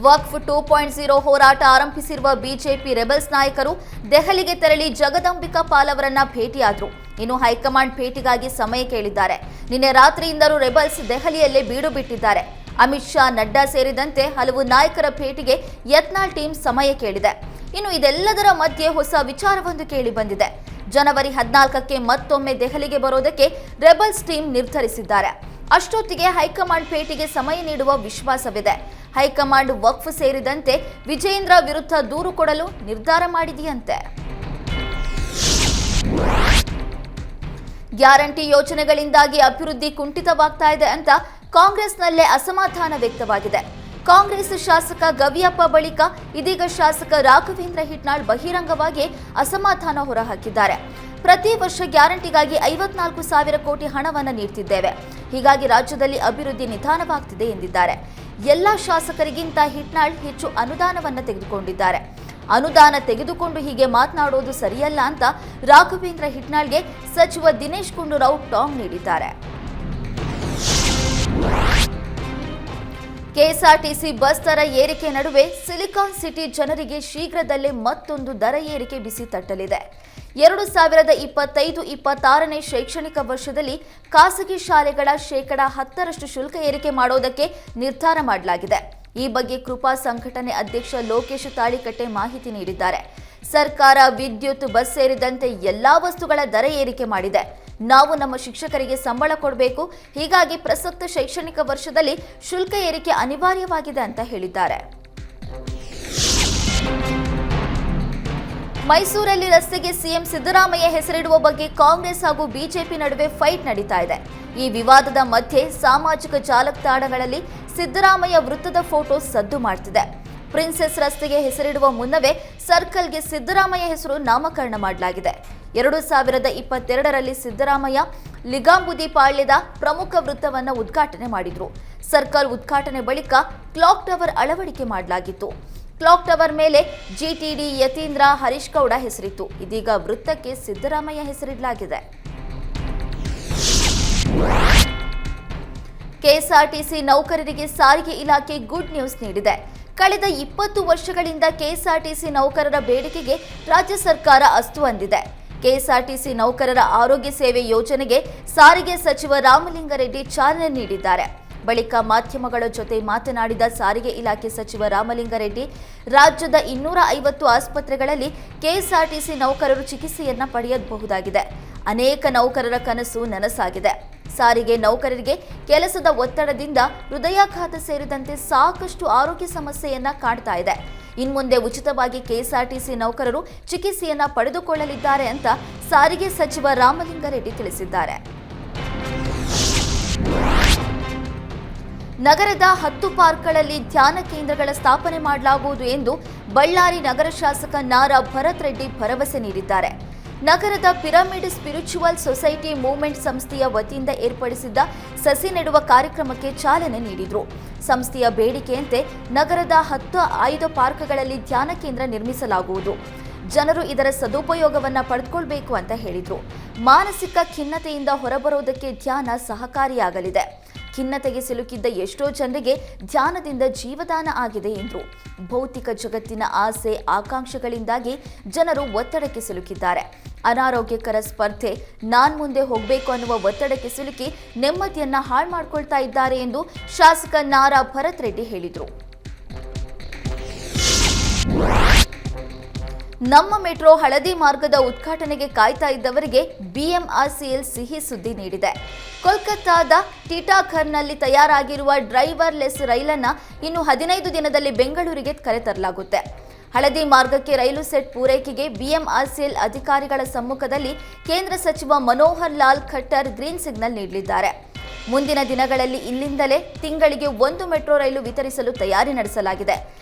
ವಕ್ಫ್ 2.0 ಹೋರಾಟ ಆರಂಭಿಸಿರುವ BJP rebels ನಾಯಕರು ದೆಹಲಿಗೆ ತೆರಳಿ ಜಗದಂಬಿಕಾ ಪಾಲ್ ಅವರನ್ನ ಭೇಟಿಯಾದರು. ಇನ್ನು ಹೈಕಮಾಂಡ್ ಭೇಟಿಗಾಗಿ ಸಮಯ ಕೇಳಿದ್ದಾರೆ. ನಿನ್ನೆ ರಾತ್ರಿಯಿಂದಲೂ ರೆಬೆಲ್ಸ್ ದೆಹಲಿಯಲ್ಲೇ ಬೀಡು ಬಿಟ್ಟಿದ್ದಾರೆ. ಅಮಿತ್ ಶಾ, ನಡ್ಡಾ ಸೇರಿದಂತೆ ಹಲವು ನಾಯಕರ ಭೇಟಿಗೆ ಯತ್ನಾಳ್ ಟೀಮ್ ಸಮಯ ಕೇಳಿದೆ. ಇನ್ನು ಇದೆಲ್ಲದರ ಮಧ್ಯೆ ಹೊಸ ವಿಚಾರವೊಂದು ಕೇಳಿ ಬಂದಿದೆ. ಜನವರಿ 14ಕ್ಕೆ ಮತ್ತೊಮ್ಮೆ ದೆಹಲಿಗೆ ಬರೋದಕ್ಕೆ ರೆಬೆಲ್ಸ್ ಟೀಮ್ ನಿರ್ಧರಿಸಿದ್ದಾರೆ. ಅಷ್ಟೊತ್ತಿಗೆ ಹೈಕಮಾಂಡ್ ಭೇಟಿಗೆ ಸಮಯ ನೀಡುವ ವಿಶ್ವಾಸವಿದೆ. ಹೈಕಮಾಂಡ್ ವಕ್ಫ್ ಸೇರಿದಂತೆ ವಿಜೇಂದ್ರ ವಿರುದ್ಧ ದೂರು ಕೊಡಲು ನಿರ್ಧಾರ ಮಾಡಿದೆಯಂತೆ. ಗ್ಯಾರಂಟಿ ಯೋಜನೆಗಳಿಂದಾಗಿ ಅಭಿವೃದ್ಧಿ ಕುಂಠಿತವಾಗ್ತಾ ಇದೆ ಅಂತ ಕಾಂಗ್ರೆಸ್ನಲ್ಲೇ ಅಸಮಾಧಾನ ವ್ಯಕ್ತವಾಗಿದೆ. ಕಾಂಗ್ರೆಸ್ ಶಾಸಕ ಗವಿಯಪ್ಪ ಬಳಿಕ ಇದೀಗ ಶಾಸಕ ರಾಘವೇಂದ್ರ ಹಿಟ್ನಾಳ್ ಬಹಿರಂಗವಾಗಿ ಅಸಮಾಧಾನ ಹೊರಹಾಕಿದ್ದಾರೆ. ಪ್ರತಿ ವರ್ಷ ಗ್ಯಾರಂಟಿಗಾಗಿ 54,000 ಕೋಟಿ ಹಣವನ್ನು ನೀಡುತ್ತಿದ್ದೇವೆ. ಹೀಗಾಗಿ ರಾಜ್ಯದಲ್ಲಿ ಅಭಿವೃದ್ಧಿ ನಿಧಾನವಾಗ್ತಿದೆ ಎಂದಿದ್ದಾರೆ. ಎಲ್ಲ ಶಾಸಕರಿಗಿಂತ ಹಿಟ್ನಾಳ್ ಹೆಚ್ಚು ಅನುದಾನವನ್ನು ತೆಗೆದುಕೊಂಡಿದ್ದಾರೆ. ಅನುದಾನ ತೆಗೆದುಕೊಂಡು ಹೀಗೆ ಮಾತನಾಡೋದು ಸರಿಯಲ್ಲ ಅಂತ ರಾಘವೇಂದ್ರ ಹಿಟ್ನಾಳ್ಗೆ ಸಚಿವ ದಿನೇಶ್ ಗುಂಡೂರಾವ್ ಟಾಂಗ್ ನೀಡಿದ್ದಾರೆ. ಕೆಎಸ್ಆರ್ಟಿಸಿ ಬಸ್ ದರ ಏರಿಕೆ ನಡುವೆ ಸಿಲಿಕಾನ್ ಸಿಟಿ ಜನರಿಗೆ ಶೀಘ್ರದಲ್ಲೇ ಮತ್ತೊಂದು ದರ ಏರಿಕೆ ಬಿಸಿ ತಟ್ಟಲಿದೆ. 2025-26ನೇ ಶೈಕ್ಷಣಿಕ ವರ್ಷದಲ್ಲಿ ಖಾಸಗಿ ಶಾಲೆಗಳ ಶೇಕಡಾ 10ರಷ್ಟು ಶುಲ್ಕ ಏರಿಕೆ ಮಾಡೋದಕ್ಕೆ ನಿರ್ಧಾರ ಮಾಡಲಾಗಿದೆ. ಈ ಬಗ್ಗೆ ಕೃಪಾ ಸಂಘಟನೆ ಅಧ್ಯಕ್ಷ ಲೋಕೇಶ್ ತಾಳಿಕಟ್ಟೆ ಮಾಹಿತಿ ನೀಡಿದ್ದಾರೆ. ಸರ್ಕಾರ ವಿದ್ಯುತ್, ಬಸ್ ಸೇರಿದಂತೆ ಎಲ್ಲಾ ವಸ್ತುಗಳ ದರ ಏರಿಕೆ ಮಾಡಿದೆ. ನಾವು ನಮ್ಮ ಶಿಕ್ಷಕರಿಗೆ ಸಂಬಳ ಕೊಡಬೇಕು. ಹೀಗಾಗಿ ಪ್ರಸಕ್ತ ಶೈಕ್ಷಣಿಕ ವರ್ಷದಲ್ಲಿ ಶುಲ್ಕ ಏರಿಕೆ ಅನಿವಾರ್ಯವಾಗಿದೆ ಅಂತ ಹೇಳಿದ್ದಾರೆ. ಮೈಸೂರಲ್ಲಿ ರಸ್ತೆಗೆ ಸಿಎಂ ಸಿದ್ದರಾಮಯ್ಯ ಹೆಸರಿಡುವ ಬಗ್ಗೆ ಕಾಂಗ್ರೆಸ್ ಹಾಗೂ ಬಿಜೆಪಿ ನಡುವೆ ಫೈಟ್ ನಡೀತಾ ಇದೆ. ಈ ವಿವಾದದ ಮಧ್ಯೆ ಸಾಮಾಜಿಕ ಜಾಲತಾಣಗಳಲ್ಲಿ ಸಿದ್ದರಾಮಯ್ಯ ವೃತ್ತದ ಫೋಟೋ ಸದ್ದು ಮಾಡ್ತಿದೆ. ಪ್ರಿನ್ಸೆಸ್ ರಸ್ತೆಗೆ ಹೆಸರಿಡುವ ಮುನ್ನವೇ ಸರ್ಕಲ್ಗೆ ಸಿದ್ದರಾಮಯ್ಯ ಹೆಸರು ನಾಮಕರಣ ಮಾಡಲಾಗಿದೆ. 2022ರಲ್ಲಿ ಸಿದ್ದರಾಮಯ್ಯ ಲಿಗಾಂಬುದಿ ಪಾಳ್ಯದ ಪ್ರಮುಖ ವೃತ್ತವನ್ನು ಉದ್ಘಾಟನೆ ಮಾಡಿದ್ರು. ಸರ್ಕಲ್ ಉದ್ಘಾಟನೆ ಬಳಿಕ ಕ್ಲಾಕ್ ಟವರ್ ಅಳವಡಿಕೆ ಮಾಡಲಾಗಿತ್ತು. ಕ್ಲಾಕ್ ಟವರ್ ಮೇಲೆ ಜಿಟಿಡಿ, ಯತೀಂದ್ರ, ಹರೀಶ್ ಗೌಡ ಹೆಸರಿತ್ತು. ಇದೀಗ ವೃತ್ತಕ್ಕೆ ಸಿದ್ದರಾಮಯ್ಯ ಹೆಸರಿಡಲಾಗಿದೆ. ಕೆಎಸ್ಆರ್ಟಿಸಿ ನೌಕರರಿಗೆ ಸಾರಿಗೆ ಇಲಾಖೆ ಗುಡ್ ನ್ಯೂಸ್ ನೀಡಿದೆ. ಕಳೆದ 20 ವರ್ಷಗಳಿಂದ ಕೆಎಸ್ಆರ್ಟಿಸಿ ನೌಕರರ ಬೇಡಿಕೆಗೆ ರಾಜ್ಯ ಸರ್ಕಾರ ಅಸ್ತು ಅಂದಿದೆ. ಕೆಎಸ್ಆರ್ಟಿಸಿ ನೌಕರರ ಆರೋಗ್ಯ ಸೇವೆ ಯೋಜನೆಗೆ ಸಾರಿಗೆ ಸಚಿವ ರಾಮಲಿಂಗಾರೆಡ್ಡಿ ಚಾಲನೆ ನೀಡಿದ್ದಾರೆ. ಬಳಿಕ ಮಾಧ್ಯಮಗಳ ಜೊತೆ ಮಾತನಾಡಿದ ಸಾರಿಗೆ ಇಲಾಖೆ ಸಚಿವ ರಾಮಲಿಂಗಾರೆಡ್ಡಿ, ರಾಜ್ಯದ 250 ಆಸ್ಪತ್ರೆಗಳಲ್ಲಿ ಕೆಎಸ್ಆರ್ಟಿಸಿ ನೌಕರರು ಚಿಕಿತ್ಸೆಯನ್ನ ಪಡೆಯಬಹುದಾಗಿದೆ. ಅನೇಕ ನೌಕರರ ಕನಸು ನನಸಾಗಿದೆ. ಸಾರಿಗೆ ನೌಕರರಿಗೆ ಕೆಲಸದ ಒತ್ತಡದಿಂದ ಹೃದಯಾಘಾತ ಸೇರಿದಂತೆ ಸಾಕಷ್ಟು ಆರೋಗ್ಯ ಸಮಸ್ಯೆಯನ್ನ ಕಾಡ್ತಾ ಇದೆ. ಇನ್ಮುಂದೆ ಉಚಿತವಾಗಿ ಕೆಎಸ್ಆರ್ಟಿಸಿ ನೌಕರರು ಚಿಕಿತ್ಸೆಯನ್ನ ಪಡೆದುಕೊಳ್ಳಲಿದ್ದಾರೆ ಅಂತ ಸಾರಿಗೆ ಸಚಿವ ರಾಮಲಿಂಗಾರೆಡ್ಡಿ ತಿಳಿಸಿದ್ದಾರೆ. ನಗರದ 10 ಪಾರ್ಕ್ಗಳಲ್ಲಿ ಧ್ಯಾನ ಕೇಂದ್ರಗಳ ಸ್ಥಾಪನೆ ಮಾಡಲಾಗುವುದು ಎಂದು ಬಳ್ಳಾರಿ ನಗರ ಶಾಸಕ ನಾರಾ ಭರತ್ ರೆಡ್ಡಿ ಭರವಸೆ ನೀಡಿದ್ದಾರೆ. ನಗರದ ಪಿರಮಿಡ್ ಸ್ಪಿರಿಚುವಲ್ ಸೊಸೈಟಿ ಮೂವ್ಮೆಂಟ್ ಸಂಸ್ಥೆಯ ವತಿಯಿಂದ ಏರ್ಪಡಿಸಿದ್ದ ಸಸಿ ನೆಡುವ ಕಾರ್ಯಕ್ರಮಕ್ಕೆ ಚಾಲನೆ ನೀಡಿದರು. ಸಂಸ್ಥೆಯ ಬೇಡಿಕೆಯಂತೆ ನಗರದ 10 ಆಯ್ದ ಪಾರ್ಕ್ಗಳಲ್ಲಿ ಧ್ಯಾನ ಕೇಂದ್ರ ನಿರ್ಮಿಸಲಾಗುವುದು. ಜನರು ಇದರ ಸದುಪಯೋಗವನ್ನು ಪಡೆದುಕೊಳ್ಳಬೇಕು ಅಂತ ಹೇಳಿದರು. ಮಾನಸಿಕ ಖಿನ್ನತೆಯಿಂದ ಹೊರಬರೋದಕ್ಕೆ ಧ್ಯಾನ ಸಹಕಾರಿಯಾಗಲಿದೆ. ಖಿನ್ನತೆಗೆ ಸಿಲುಕಿದ್ದ ಎಷ್ಟೋ ಜನರಿಗೆ ಧ್ಯಾನದಿಂದ ಜೀವದಾನ ಆಗಿದೆ ಎಂದರು. ಭೌತಿಕ ಜಗತ್ತಿನ ಆಸೆ, ಆಕಾಂಕ್ಷೆಗಳಿಂದಾಗಿ ಜನರು ಒತ್ತಡಕ್ಕೆ ಸಿಲುಕಿದ್ದಾರೆ. ಅನಾರೋಗ್ಯಕರ ಸ್ಪರ್ಧೆ, ನಾನ್ ಮುಂದೆ ಹೋಗಬೇಕು ಅನ್ನುವ ಒತ್ತಡಕ್ಕೆ ಸಿಲುಕಿ ನೆಮ್ಮದಿಯನ್ನ ಹಾಳು ಮಾಡಿಕೊಳ್ತಾ ಇದ್ದಾರೆ ಎಂದು ಶಾಸಕ ನಾರಾ ಭರತ್ ರೆಡ್ಡಿ ಹೇಳಿದರು. ನಮ್ಮ ಮೆಟ್ರೋ ಹಳದಿ ಮಾರ್ಗದ ಉದ್ಘಾಟನೆಗೆ ಕಾಯ್ತಾ ಇದ್ದವರಿಗೆ ಬಿಎಂಆರ್ಸಿಎಲ್ ಸಿಹಿ ಸುದ್ದಿ ನೀಡಿದೆ. ಕೋಲ್ಕತ್ತಾದ ಟಿಟಾಘರ್ನಲ್ಲಿ ತಯಾರಾಗಿರುವ ಡ್ರೈವರ್ಲೆಸ್ ರೈಲನ್ನು ಇನ್ನು 15 ದಿನದಲ್ಲಿ ಬೆಂಗಳೂರಿಗೆ ಕರೆತರಲಾಗುತ್ತೆ. ಹಳದಿ ಮಾರ್ಗಕ್ಕೆ ರೈಲು ಸೆಟ್ ಪೂರೈಕೆಗೆ ಬಿಎಂಆರ್ಸಿಎಲ್ ಅಧಿಕಾರಿಗಳ ಸಮ್ಮುಖದಲ್ಲಿ ಕೇಂದ್ರ ಸಚಿವ ಮನೋಹರ್ ಲಾಲ್ ಖಟ್ಟರ್ ಗ್ರೀನ್ ಸಿಗ್ನಲ್ ನೀಡಲಿದ್ದಾರೆ. ಮುಂದಿನ ದಿನಗಳಲ್ಲಿ ಇಲ್ಲಿಂದಲೇ ತಿಂಗಳಿಗೆ 1 ಮೆಟ್ರೋ ರೈಲು ವಿತರಿಸಲು ತಯಾರಿ ನಡೆಸಲಾಗಿದೆ.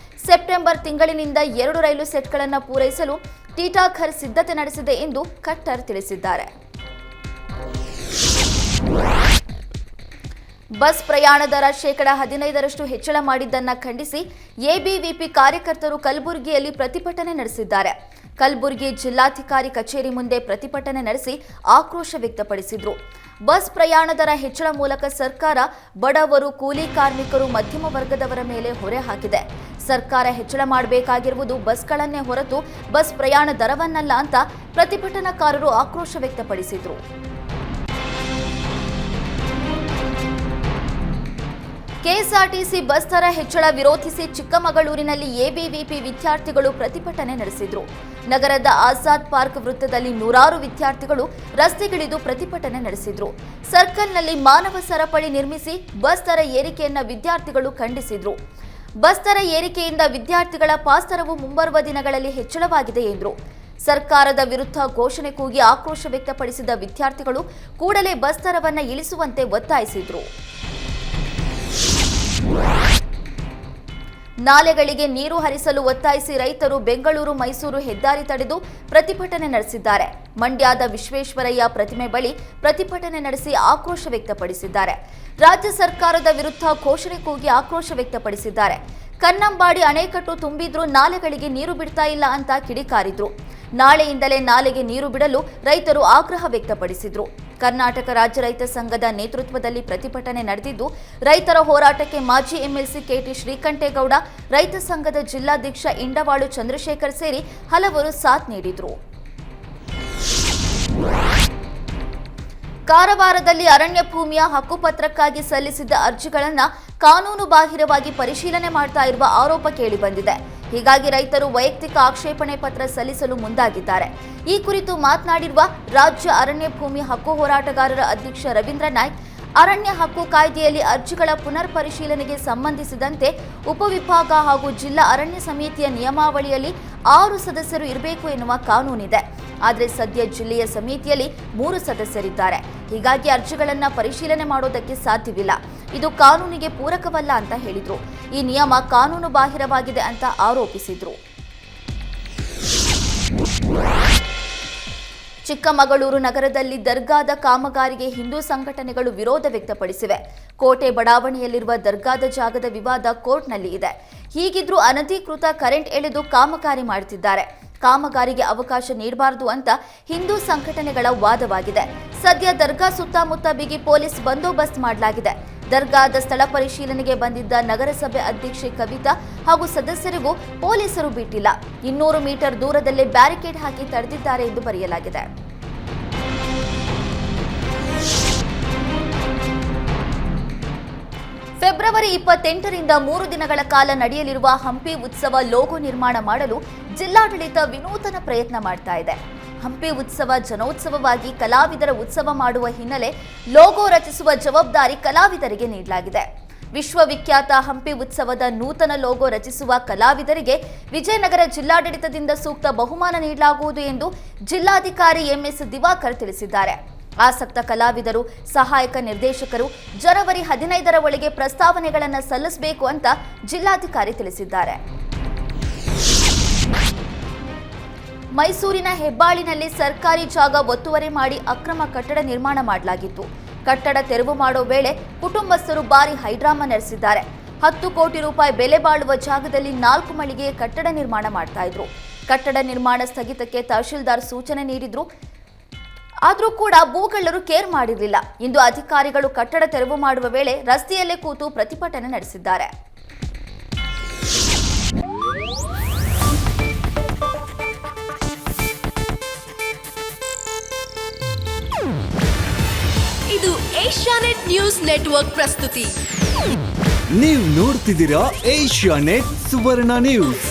ಸೆಪ್ಟೆಂಬರ್ ತಿಂಗಳಿನಿಂದ 2 ರೈಲು ಸೆಟ್ಗಳನ್ನು ಪೂರೈಸಲು ಟಿಟಾಘರ್ ಸಿದ್ಧತೆ ನಡೆಸಿದೆ ಎಂದು ಖಟ್ಟರ್ ತಿಳಿಸಿದ್ದಾರೆ. ಬಸ್ ಪ್ರಯಾಣ ದರ ಶೇಕಡಾ 15ರಷ್ಟು ಹೆಚ್ಚಳ ಮಾಡಿದ್ದನ್ನ ಖಂಡಿಸಿ ಎಬಿವಿಪಿ ಕಾರ್ಯಕರ್ತರು ಕಲಬುರಗಿಯಲ್ಲಿ ಪ್ರತಿಭಟನೆ ನಡೆಸಿದ್ದಾರೆ. ಕಲಬುರಗಿ ಜಿಲ್ಲಾಧಿಕಾರಿ ಕಚೇರಿ ಮುಂದೆ ಪ್ರತಿಭಟನೆ ನಡೆಸಿ ಆಕ್ರೋಶ ವ್ಯಕ್ತಪಡಿಸಿದರು. ಬಸ್ ಪ್ರಯಾಣ ದರ ಹೆಚ್ಚಳ ಮೂಲಕ ಸರ್ಕಾರ ಬಡವರು, ಕೂಲಿ ಕಾರ್ಮಿಕರು, ಮಧ್ಯಮ ವರ್ಗದವರ ಮೇಲೆ ಹೊರೆ ಹಾಕಿದೆ. ಸರ್ಕಾರ ಹೆಚ್ಚಳ ಮಾಡಬೇಕಾಗಿರುವುದು ಬಸ್ಗಳನ್ನೇ ಹೊರತು ಬಸ್ ಪ್ರಯಾಣ ದರವನ್ನಲ್ಲ ಅಂತ ಪ್ರತಿಭಟನಾಕಾರರು ಆಕ್ರೋಶ ವ್ಯಕ್ತಪಡಿಸಿದರು. ಕೆಎಸ್ಆರ್ಟಿಸಿ ಬಸ್ ದರ ಹೆಚ್ಚಳ ವಿರೋಧಿಸಿ ಚಿಕ್ಕಮಗಳೂರಿನಲ್ಲಿ ಎಬಿವಿಪಿ ವಿದ್ಯಾರ್ಥಿಗಳು ಪ್ರತಿಭಟನೆ ನಡೆಸಿದರು. ನಗರದ ಆಜಾದ್ ಪಾರ್ಕ್ ವೃತ್ತದಲ್ಲಿ ನೂರಾರು ವಿದ್ಯಾರ್ಥಿಗಳು ರಸ್ತೆಗಿಳಿದು ಪ್ರತಿಭಟನೆ ನಡೆಸಿದರು. ಸರ್ಕಲ್ನಲ್ಲಿ ಮಾನವ ಸರಪಳಿ ನಿರ್ಮಿಸಿ ಬಸ್ ದರ ಏರಿಕೆಯನ್ನ ವಿದ್ಯಾರ್ಥಿಗಳು ಖಂಡಿಸಿದರು. ಬಸ್ ದರ ಏರಿಕೆಯಿಂದ ವಿದ್ಯಾರ್ಥಿಗಳ ಪಾಸ್ ದರವು ಮುಂಬರುವ ದಿನಗಳಲ್ಲಿ ಹೆಚ್ಚಳವಾಗಿದೆ ಎಂದರು. ಸರ್ಕಾರದ ವಿರುದ್ಧ ಘೋಷಣೆ ಕೂಗಿ ಆಕ್ರೋಶ ವ್ಯಕ್ತಪಡಿಸಿದ ವಿದ್ಯಾರ್ಥಿಗಳು ಕೂಡಲೇ ಬಸ್ ದರವನ್ನು ಇಳಿಸುವಂತೆ ಒತ್ತಾಯಿಸಿದರು. ನಾಲೆಗಳಿಗೆ ನೀರು ಹರಿಸಲು ಒತ್ತಾಯಿಸಿ ರೈತರು ಬೆಂಗಳೂರು ಮೈಸೂರು ಹೆದ್ದಾರಿ ತಡೆದು ಪ್ರತಿಭಟನೆ ನಡೆಸಿದ್ದಾರೆ. ಮಂಡ್ಯದ ವಿಶ್ವೇಶ್ವರಯ್ಯ ಪ್ರತಿಮೆ ಬಳಿ ಪ್ರತಿಭಟನೆ ನಡೆಸಿ ಆಕ್ರೋಶ ವ್ಯಕ್ತಪಡಿಸಿದ್ದಾರೆ. ರಾಜ್ಯ ಸರ್ಕಾರದ ವಿರುದ್ಧ ಘೋಷಣೆ ಕೂಗಿ ಆಕ್ರೋಶ ವ್ಯಕ್ತಪಡಿಸಿದ್ದಾರೆ. ಕನ್ನಂಬಾಡಿ ಅಣೆಕಟ್ಟು ತುಂಬಿದ್ರೂ ನಾಲೆಗಳಿಗೆ ನೀರು ಬಿಡ್ತಾ ಇಲ್ಲ ಅಂತ ಕಿಡಿಕಾರಿದ್ರು. ನಾಳೆಯಿಂದಲೇ ನಾಲೆಗೆ ನೀರು ಬಿಡಲು ರೈತರು ಆಗ್ರಹ ವ್ಯಕ್ತಪಡಿಸಿದ್ರು. ಕರ್ನಾಟಕ ರಾಜ್ಯ ರೈತ ಸಂಘದ ನೇತೃತ್ವದಲ್ಲಿ ಪ್ರತಿಭಟನೆ ನಡೆದಿದ್ದು, ರೈತರ ಹೋರಾಟಕ್ಕೆ ಮಾಜಿ ಎಂಎಲ್ಸಿ ಕೆಟಿ ಶ್ರೀಕಂಠೇಗೌಡ, ರೈತ ಸಂಘದ ಜಿಲ್ಲಾಧ್ಯಕ್ಷ ಇಂಡವಾಳು ಚಂದ್ರಶೇಖರ್ ಸೇರಿ ಹಲವರು ಸಾಥ್ ನೀಡಿದರು. ಕಾರವಾರದಲ್ಲಿ ಅರಣ್ಯ ಭೂಮಿಯ ಹಕ್ಕುಪತ್ರಕ್ಕಾಗಿ ಸಲ್ಲಿಸಿದ್ದ ಅರ್ಜಿಗಳನ್ನು ಕಾನೂನು ಬಾಹಿರವಾಗಿ ಪರಿಶೀಲನೆ ಮಾಡ್ತಾ ಇರುವ ಆರೋಪ ಕೇಳಿಬಂದಿದೆ. ಹೀಗಾಗಿ ರೈತರು ವೈಯಕ್ತಿಕ ಆಕ್ಷೇಪಣೆ ಪತ್ರ ಸಲ್ಲಿಸಲು ಮುಂದಾಗಿದ್ದಾರೆ. ಈ ಕುರಿತು ಮಾತನಾಡಿರುವ ರಾಜ್ಯ ಅರಣ್ಯ ಭೂಮಿ ಹಕ್ಕು ಹೋರಾಟಗಾರರ ಅಧ್ಯಕ್ಷ ರವೀಂದ್ರ ನಾಯ್ಕ್, ಅರಣ್ಯ ಹಕ್ಕು ಕಾಯ್ದೆಯಲ್ಲಿ ಅರ್ಜಿಗಳ ಪುನರ್ ಪರಿಶೀಲನೆಗೆ ಸಂಬಂಧಿಸಿದಂತೆ ಉಪವಿಭಾಗ ಹಾಗೂ ಜಿಲ್ಲಾ ಅರಣ್ಯ ಸಮಿತಿಯ ನಿಯಮಾವಳಿಯಲ್ಲಿ 6 ಸದಸ್ಯರು ಇರಬೇಕು ಎನ್ನುವ ಕಾನೂನಿದೆ. ಆದರೆ ಸದ್ಯ ಜಿಲ್ಲೆಯ ಸಮಿತಿಯಲ್ಲಿ 3 ಸದಸ್ಯರಿದ್ದಾರೆ. ಹೀಗಾಗಿ ಅರ್ಜಿಗಳನ್ನು ಪರಿಶೀಲನೆ ಮಾಡೋದಕ್ಕೆ ಸಾಧ್ಯವಿಲ್ಲ. ಇದು ಕಾನೂನಿಗೆ ಪೂರಕವಲ್ಲ ಅಂತ ಹೇಳಿದ್ರು. ಈ ನಿಯಮ ಕಾನೂನು ಬಾಹಿರವಾಗಿದೆ ಅಂತ ಆರೋಪಿಸಿದ್ರು. ಚಿಕ್ಕಮಗಳೂರು ನಗರದಲ್ಲಿ ದರ್ಗಾದ ಕಾಮಗಾರಿಗೆ ಹಿಂದೂ ಸಂಘಟನೆಗಳು ವಿರೋಧ ವ್ಯಕ್ತಪಡಿಸಿವೆ. ಕೋಟೆ ಬಡಾವಣೆಯಲ್ಲಿರುವ ದರ್ಗಾದ ಜಾಗದ ವಿವಾದ ಕೋರ್ಟ್ನಲ್ಲಿ ಇದೆ. ಹೀಗಿದ್ರೂ ಅನಧಿಕೃತ ಕರೆಂಟ್ ಎಳೆದು ಕಾಮಗಾರಿ ಮಾಡುತ್ತಿದ್ದಾರೆ. ಕಾಮಗಾರಿಗೆ ಅವಕಾಶ ನೀಡಬಾರದು ಅಂತ ಹಿಂದೂ ಸಂಘಟನೆಗಳ ವಾದವಾಗಿದೆ. ಸದ್ಯ ದರ್ಗಾ ಸುತ್ತಮುತ್ತ ಬಿಗಿ ಪೊಲೀಸ್ ಬಂದೋಬಸ್ತ್ ಮಾಡಲಾಗಿದೆ. ದರ್ಗಾದ ಸ್ಥಳ ಪರಿಶೀಲನೆಗೆ ಬಂದಿದ್ದ ನಗರಸಭೆ ಅಧ್ಯಕ್ಷೆ ಕವಿತಾ ಹಾಗೂ ಸದಸ್ಯರಿಗೂ ಪೊಲೀಸರು ಬಿಟ್ಟಿಲ್ಲ. 200 ಮೀಟರ್ ದೂರದಲ್ಲೇ ಬ್ಯಾರಿಕೇಡ್ ಹಾಕಿ ತಡೆದಿದ್ದಾರೆ ಎಂದು ಬರೆಯಲಾಗಿದೆ. ಫೆಬ್ರವರಿ 28ರಿಂದ 3 ದಿನಗಳ ಕಾಲ ನಡೆಯಲಿರುವ ಹಂಪಿ ಉತ್ಸವ ಲೋಗೋ ನಿರ್ಮಾಣ ಮಾಡಲು ಜಿಲ್ಲಾಡಳಿತ ವಿನೂತನ ಪ್ರಯತ್ನ ಮಾಡ್ತಾ ಇದೆ. ಹಂಪಿ ಉತ್ಸವ ಜನೋತ್ಸವವಾಗಿ ಕಲಾವಿದರ ಉತ್ಸವ ಮಾಡುವ ಹಿನ್ನೆಲೆ ಲೋಗೋ ರಚಿಸುವ ಜವಾಬ್ದಾರಿ ಕಲಾವಿದರಿಗೆ ನೀಡಲಾಗಿದೆ. ವಿಶ್ವವಿಖ್ಯಾತ ಹಂಪಿ ಉತ್ಸವದ ನೂತನ ಲೋಗೋ ರಚಿಸುವ ಕಲಾವಿದರಿಗೆ ವಿಜಯನಗರ ಜಿಲ್ಲಾಡಳಿತದಿಂದ ಸೂಕ್ತ ಬಹುಮಾನ ನೀಡಲಾಗುವುದು ಎಂದು ಜಿಲ್ಲಾಧಿಕಾರಿ ಎಂಎಸ್ ದಿವಾಕರ್ ತಿಳಿಸಿದ್ದಾರೆ. ಆಸಕ್ತ ಕಲಾವಿದರು, ಸಹಾಯಕ ನಿರ್ದೇಶಕರು ಜನವರಿ 15ರ ಒಳಗೆ ಪ್ರಸ್ತಾವನೆಗಳನ್ನು ಸಲ್ಲಿಸಬೇಕು ಅಂತ ಜಿಲ್ಲಾಧಿಕಾರಿ ತಿಳಿಸಿದ್ದಾರೆ. ಮೈಸೂರಿನ ಹೆಬ್ಬಾಳಿನಲ್ಲಿ ಸರ್ಕಾರಿ ಜಾಗ ಒತ್ತುವರಿ ಮಾಡಿ ಅಕ್ರಮ ಕಟ್ಟಡ ನಿರ್ಮಾಣ ಮಾಡಲಾಗಿತ್ತು. ಕಟ್ಟಡ ತೆರವು ಮಾಡೋ ವೇಳೆ ಕುಟುಂಬಸ್ಥರು ಭಾರಿ ಹೈಡ್ರಾಮಾ ನಡೆಸಿದ್ದಾರೆ. 10 ಕೋಟಿ ರೂಪಾಯಿ ಬೆಲೆ ಬಾಳುವ ಜಾಗದಲ್ಲಿ 4 ಮಳಿಗೆಯ ಕಟ್ಟಡ ನಿರ್ಮಾಣ ಮಾಡ್ತಾ ಇದ್ರು. ಕಟ್ಟಡ ನಿರ್ಮಾಣ ಸ್ಥಗಿತಕ್ಕೆ ತಹಶೀಲ್ದಾರ್ ಸೂಚನೆ ನೀಡಿದ್ರು. ಆದರೂ ಕೂಡ ಭೂಗಳ್ಳರು ಕೇರ್ ಮಾಡಿರಲಿಲ್ಲ. ಇಂದು ಅಧಿಕಾರಿಗಳು ಕಟ್ಟಡ ತೆರವು ಮಾಡುವ ವೇಳೆ ರಸ್ತೆಯಲ್ಲೇ ಕೂತು ಪ್ರತಿಭಟನೆ ನಡೆಸಿದ್ದಾರೆ. ಇದು ಏಷ್ಯಾನೆಟ್ ನ್ಯೂಸ್ ನೆಟ್ವರ್ಕ್ ಪ್ರಸ್ತುತಿ. ನೀವು ನೋಡ್ತಿದ್ದೀರಾ ಏಷ್ಯಾನೆಟ್ ಸುವರ್ಣ ನ್ಯೂಸ್.